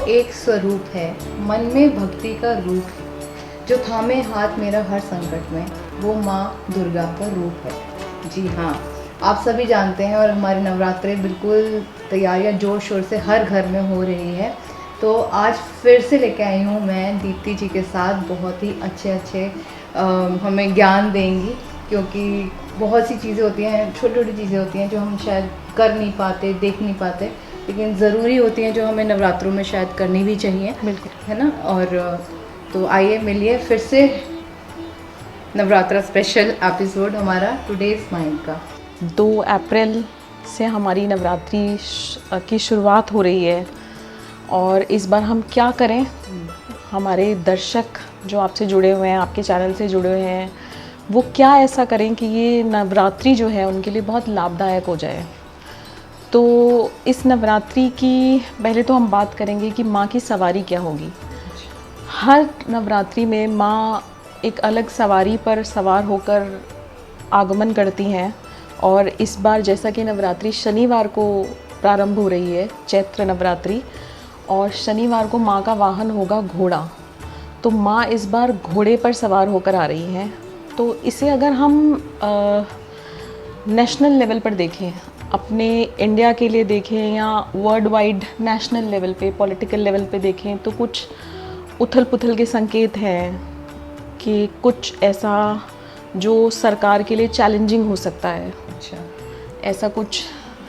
एक स्वरूप है, मन में भक्ति का रूप, जो थामे हाथ मेरा हर संकट में, वो माँ दुर्गा का रूप है। जी हाँ, आप सभी जानते हैं और हमारे नवरात्रे बिल्कुल तैयारियां जोर शोर से हर घर में हो रही है। तो आज फिर से लेके आई हूँ मैं दीप्ति जी के साथ, बहुत ही अच्छे हमें ज्ञान देंगी, क्योंकि बहुत सी चीज़ें होती हैं, छोटी छोटी चीज़ें होती हैं जो हम शायद कर नहीं पाते, देख नहीं पाते, लेकिन ज़रूरी होती हैं जो हमें नवरात्रों में शायद करनी भी चाहिए। बिल्कुल, है ना। और तो आइए मिलिए फिर से नवरात्रा स्पेशल एपिसोड हमारा टुडेज माइंड का। 2 अप्रैल से हमारी नवरात्रि की शुरुआत हो रही है और इस बार हम क्या करें, हमारे दर्शक जो आपसे जुड़े हुए हैं, आपके चैनल से जुड़े हुए हैं, वो क्या ऐसा करें कि ये नवरात्रि जो है उनके लिए बहुत लाभदायक हो जाए। तो इस नवरात्रि की पहले तो हम बात करेंगे कि माँ की सवारी क्या होगी। हर नवरात्रि में माँ एक अलग सवारी पर सवार होकर आगमन करती हैं और इस बार जैसा कि नवरात्रि शनिवार को प्रारंभ हो रही है, चैत्र नवरात्रि, और शनिवार को माँ का वाहन होगा घोड़ा। तो माँ इस बार घोड़े पर सवार होकर आ रही हैं। तो इसे अगर हम नेशनल लेवल पर देखें, अपने इंडिया के लिए देखें या वर्ल्ड वाइड नेशनल लेवल पे, पॉलिटिकल लेवल पे देखें, तो कुछ उथल पुथल के संकेत हैं कि कुछ ऐसा जो सरकार के लिए चैलेंजिंग हो सकता है। अच्छा, ऐसा कुछ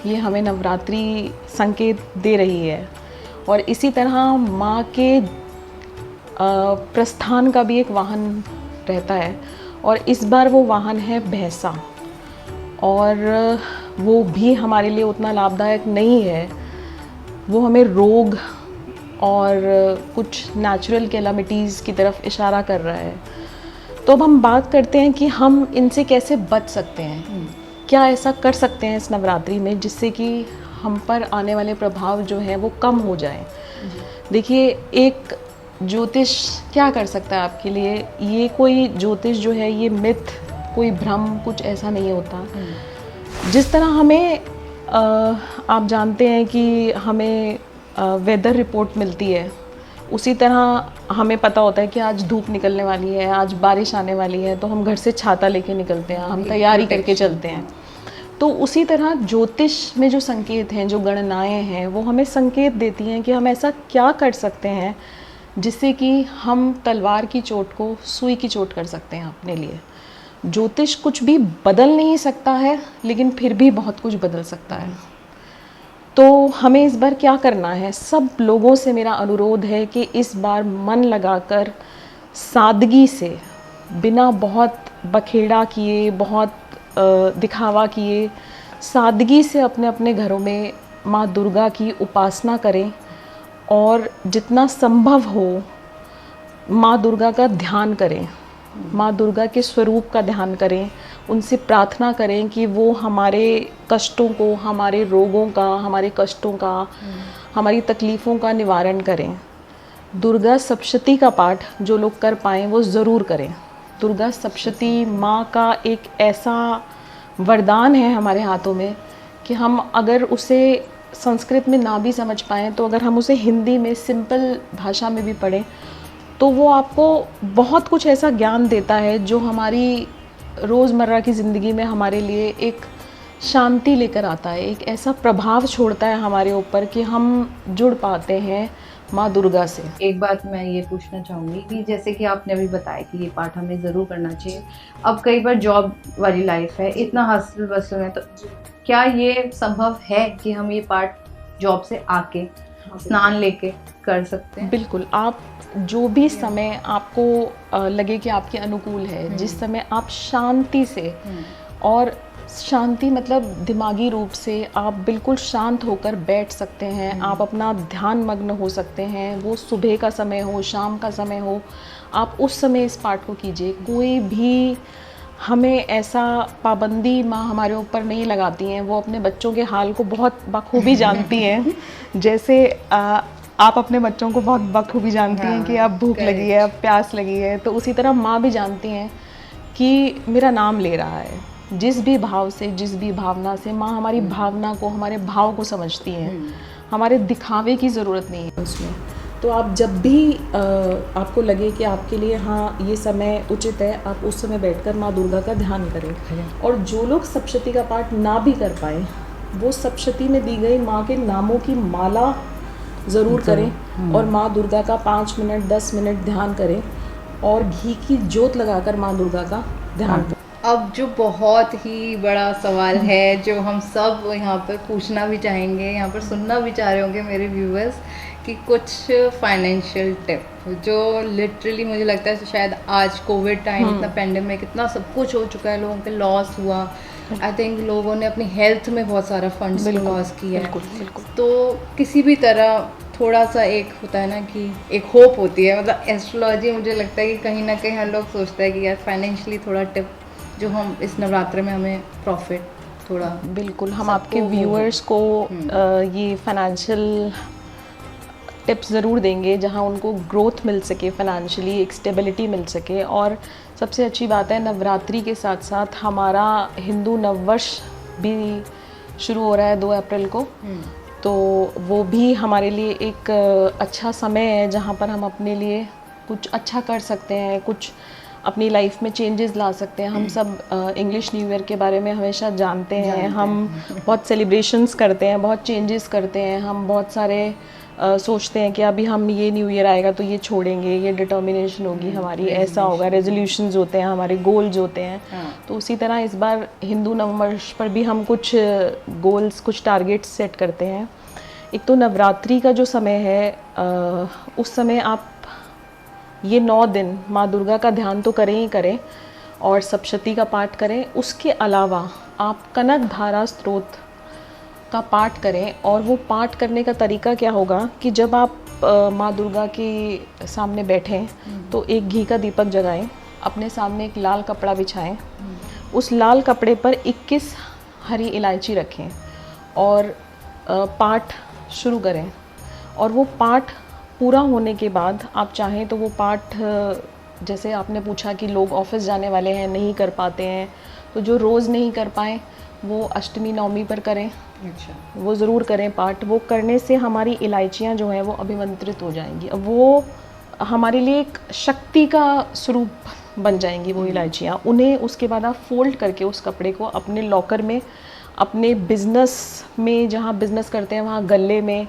ये हमें नवरात्रि संकेत दे रही है। और इसी तरह माँ के प्रस्थान का भी एक वाहन रहता है और इस बार वो वाहन है भैंसा, और वो भी हमारे लिए उतना लाभदायक नहीं है। वो हमें रोग और कुछ नेचुरल कैलामिटीज़ की तरफ इशारा कर रहा है। तो अब हम बात करते हैं कि हम इनसे कैसे बच सकते हैं, क्या ऐसा कर सकते हैं इस नवरात्रि में जिससे कि हम पर आने वाले प्रभाव जो हैं वो कम हो जाएं। देखिए, एक ज्योतिष क्या कर सकता है आपके लिए। ये कोई ज्योतिष जो है, ये मिथ, कोई भ्रम, कुछ ऐसा नहीं होता। जिस तरह हमें आप जानते हैं कि हमें वेदर रिपोर्ट मिलती है, उसी तरह हमें पता होता है कि आज धूप निकलने वाली है, आज बारिश आने वाली है, तो हम घर से छाता लेके निकलते हैं, हम तैयारी करके चलते हैं। तो उसी तरह ज्योतिष में जो संकेत हैं, जो गणनाएं हैं, वो हमें संकेत देती हैं कि हम ऐसा क्या कर सकते हैं जिससे कि हम तलवार की चोट को सुई की चोट कर सकते हैं अपने लिए। ज्योतिष कुछ भी बदल नहीं सकता है, लेकिन फिर भी बहुत कुछ बदल सकता है। तो हमें इस बार क्या करना है, सब लोगों से मेरा अनुरोध है कि इस बार मन लगाकर सादगी से, बिना बहुत बखेड़ा किए, बहुत दिखावा किए, सादगी से अपने अपने घरों में माँ दुर्गा की उपासना करें और जितना संभव हो माँ दुर्गा का ध्यान करें, माँ दुर्गा के स्वरूप का ध्यान करें, उनसे प्रार्थना करें कि वो हमारे कष्टों को, हमारे रोगों का, हमारे कष्टों का, हमारी तकलीफ़ों का निवारण करें। दुर्गा सप्तशती का पाठ जो लोग कर पाएँ वो ज़रूर करें। दुर्गा सप्तशती माँ का एक ऐसा वरदान है हमारे हाथों में कि हम अगर उसे संस्कृत में ना भी समझ पाएँ, तो अगर हम उसे हिंदी में सिंपल भाषा में भी पढ़ें तो वो आपको बहुत कुछ ऐसा ज्ञान देता है जो हमारी रोज़मर्रा की ज़िंदगी में हमारे लिए एक शांति लेकर आता है, एक ऐसा प्रभाव छोड़ता है हमारे ऊपर कि हम जुड़ पाते हैं माँ दुर्गा से। एक बात मैं ये पूछना चाहूँगी कि जैसे कि आपने अभी बताया कि ये पाठ हमें ज़रूर करना चाहिए। अब कई बार जॉब वाली लाइफ है, इतना हसल बसल है, तो क्या ये संभव है कि हम ये पाठ जॉब से आके स्नान लेके कर सकते हैं? बिल्कुल, आप जो भी समय आपको लगे कि आपके अनुकूल है, जिस समय आप शांति से, और शांति मतलब दिमागी रूप से आप बिल्कुल शांत होकर बैठ सकते हैं, आप अपना ध्यान मग्न हो सकते हैं, वो सुबह का समय हो, शाम का समय हो, आप उस समय इस पाठ को कीजिए। कोई भी हमें ऐसा पाबंदी माँ हमारे ऊपर नहीं लगाती हैं, वो अपने बच्चों के हाल को बहुत बखूबी जानती हैं। जैसे आप अपने बच्चों को बहुत बखूबी जानती हैं कि अब भूख लगी है, अब प्यास लगी है, तो उसी तरह माँ भी जानती हैं कि मेरा नाम ले रहा है। जिस भी भाव से, जिस भी भावना से, माँ हमारी भावना को, हमारे भाव को समझती हैं। हमारे दिखावे की ज़रूरत नहीं है उसमें। तो आप जब भी आपको लगे कि आपके लिए हाँ ये समय उचित है, आप उस समय बैठकर माँ दुर्गा का ध्यान करें। और जो लोग सप्तशती का पाठ ना भी कर पाए, वो सप्तशती में दी गई माँ के नामों की माला ज़रूर करें और माँ दुर्गा का 5 मिनट 10 मिनट ध्यान करें और घी की जोत लगाकर माँ दुर्गा का ध्यान करें। अब जो बहुत ही बड़ा सवाल है, जो हम सब यहाँ पर पूछना भी चाहेंगे, यहाँ पर सुनना भी चाह रहे होंगे मेरे व्यूअर्स, कि कुछ फाइनेंशियल टिप जो लिटरली मुझे लगता है शायद आज कोविड टाइम, इतना पेंडेमिक, इतना सब कुछ हो चुका है, लोगों के लॉस हुआ, आई थिंक लोगों ने अपनी हेल्थ में बहुत सारा फंड्स को लॉस किया है। तो किसी भी तरह थोड़ा सा एक होता है ना कि एक होप होती है, मतलब एस्ट्रोलॉजी मुझे लगता है कि कहीं ना कहीं हम लोग सोचते हैं कि यार फाइनेंशियली थोड़ा टिप जो हम इस नवरात्र में हमें प्रॉफिट थोड़ा। बिल्कुल, हम आपके व्यूअर्स को ये फाइनेंशियल टिप्स ज़रूर देंगे जहां उनको ग्रोथ मिल सके, फाइनेंशियली एक स्टेबिलिटी मिल सके। और सबसे अच्छी बात है, नवरात्रि के साथ साथ हमारा हिंदू नववर्ष भी शुरू हो रहा है 2 अप्रैल को। तो वो भी हमारे लिए एक अच्छा समय है जहाँ पर हम अपने लिए कुछ अच्छा कर सकते हैं, कुछ अपनी लाइफ में चेंजेस ला सकते हैं। हम सब इंग्लिश न्यू ईयर के बारे में हमेशा जानते हैं, हम बहुत सेलिब्रेशंस करते हैं, बहुत चेंजेस करते हैं, हम बहुत सारे सोचते हैं कि अभी हम ये न्यू ईयर आएगा तो ये छोड़ेंगे, ये डिटर्मिनेशन होगी हमारी, ऐसा होगा, रेजोल्यूशंस होते हैं, हमारे गोल्स होते हैं। तो उसी तरह इस बार हिंदू नववर्ष पर भी हम कुछ गोल्स, कुछ टारगेट्स सेट करते हैं। एक तो नवरात्रि का जो समय है, उस समय आप ये 9 दिन माँ दुर्गा का ध्यान तो करें ही करें और सप्तशती का पाठ करें। उसके अलावा आप कनक धारा स्तोत्र का पाठ करें। और वो पाठ करने का तरीका क्या होगा कि जब आप माँ दुर्गा के सामने बैठें तो एक घी का दीपक जगाएं, अपने सामने एक लाल कपड़ा बिछाएं, उस लाल कपड़े पर 21 हरी इलायची रखें और पाठ शुरू करें। और वो पाठ पूरा होने के बाद आप चाहें तो वो पाठ, जैसे आपने पूछा कि लोग ऑफिस जाने वाले हैं, नहीं कर पाते हैं, तो जो रोज़ नहीं कर पाएँ वो अष्टमी नवमी पर करें। अच्छा, वो ज़रूर करें पाठ। वो करने से हमारी इलायचियाँ जो हैं वो अभिमंत्रित हो जाएंगी। अब वो हमारे लिए एक शक्ति का स्वरूप बन जाएंगी वो इलायचियाँ। उन्हें उसके बाद आप फोल्ड करके उस कपड़े को अपने लॉकर में, अपने बिज़नेस में जहाँ बिज़नेस करते हैं वहाँ गले में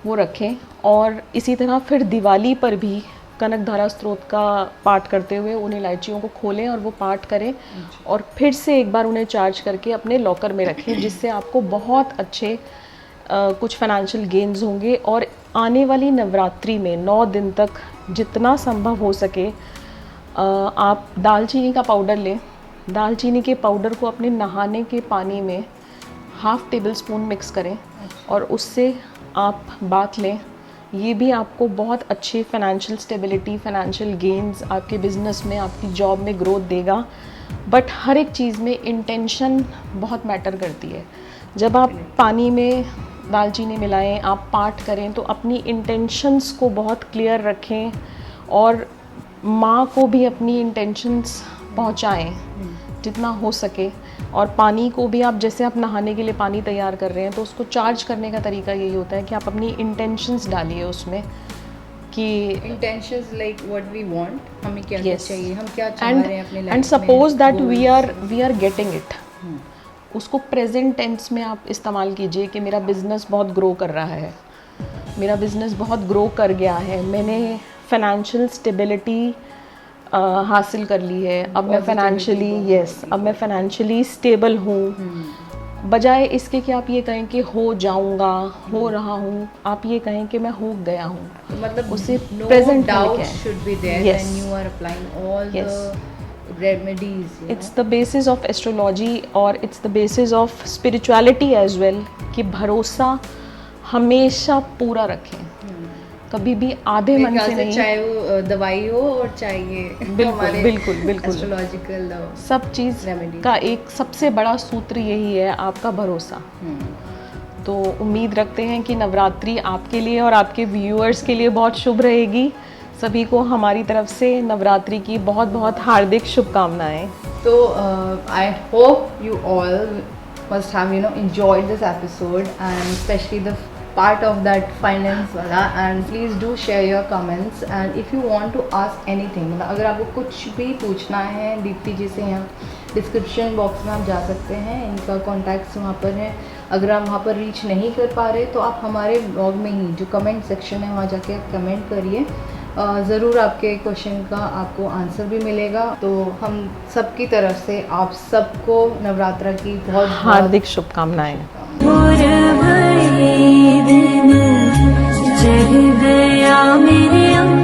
वो रखें। और इसी तरह फिर दिवाली पर भी कनक धारा स्तोत्र का पाठ करते हुए उन इलायचियों को खोलें और वो पाठ करें और फिर से एक बार उन्हें चार्ज करके अपने लॉकर में रखें, जिससे आपको बहुत अच्छे कुछ फाइनेंशियल गेन्स होंगे। और आने वाली नवरात्रि में 9 दिन तक जितना संभव हो सके आप दालचीनी का पाउडर लें। दालचीनी के पाउडर को अपने नहाने के पानी में 1/2 टेबलस्पून मिक्स करें और उससे आप बाथ लें। ये भी आपको बहुत अच्छी फाइनेंशियल स्टेबिलिटी, फाइनेंशियल गेन्स, आपके बिज़नेस में, आपकी जॉब में ग्रोथ देगा। बट हर एक चीज़ में इंटेंशन बहुत मैटर करती है। जब आप पानी में दालचीनी मिलाएं, आप पाठ करें, तो अपनी इंटेंशंस को बहुत क्लियर रखें और माँ को भी अपनी इंटेंशंस पहुँचाएँ जितना हो सके। और पानी को भी आप, जैसे आप नहाने के लिए पानी तैयार कर रहे हैं तो उसको चार्ज करने का तरीका यही होता है कि आप अपनी इंटेंशंस डालिए उसमें, कि intentions like what we want, हमें क्या चाहिए, हम क्या चाह रहे हैं अपने लाइफ में, and suppose that we are getting it, उसको प्रेजेंट टेंस में आप इस्तेमाल कीजिए कि मेरा बिजनेस बहुत ग्रो कर रहा है, मेरा बिजनेस बहुत ग्रो कर गया है, मैंने फाइनेंशियल स्टेबिलिटी हासिल कर ली है, अब मैं फाइनेंशियली अब मैं फाइनेंशियली स्टेबल हूँ। बजाय इसके कि आप ये कहें कि हो जाऊँगा, हो रहा हूँ, आप ये कहें कि मैं हो गया हूँ। मतलब उसे no present doubt should be there when you are applying all the remedies. It's the basis of astrology और it's the basis of spirituality as well कि भरोसा हमेशा पूरा रखें, कभी भी आधे मन से नहीं, चाहे वो दवाई हो और चाहे ये बिल्कुल एस्ट्रोलॉजिकल सब चीज़ का एक सबसे बड़ा सूत्र यही है, आपका भरोसा। तो उम्मीद रखते हैं कि नवरात्रि आपके लिए और आपके व्यूअर्स के लिए बहुत शुभ रहेगी। सभी को हमारी तरफ से नवरात्रि की बहुत बहुत हार्दिक शुभकामनाएं। तो I hope you all must have enjoyed this episode, and especially the part of that finance वाला, and please do share your comments, and if you want to ask anything, मतलब अगर आपको कुछ भी पूछना है दीप्ति जी से, यहाँ डिस्क्रिप्शन बॉक्स में आप जा सकते हैं, इनका कॉन्टैक्ट्स वहाँ पर है। अगर आप वहाँ पर रीच नहीं कर पा रहे तो आप हमारे ब्लॉग में ही जो कमेंट सेक्शन है वहाँ जाके कमेंट करिए, ज़रूर आपके क्वेश्चन का आपको आंसर भी मिलेगा। तो हम सबकी तरफ से आप सबको नवरात्रा की बहुत हार्दिक शुभकामनाएं। चढ़ गया मेरे अंग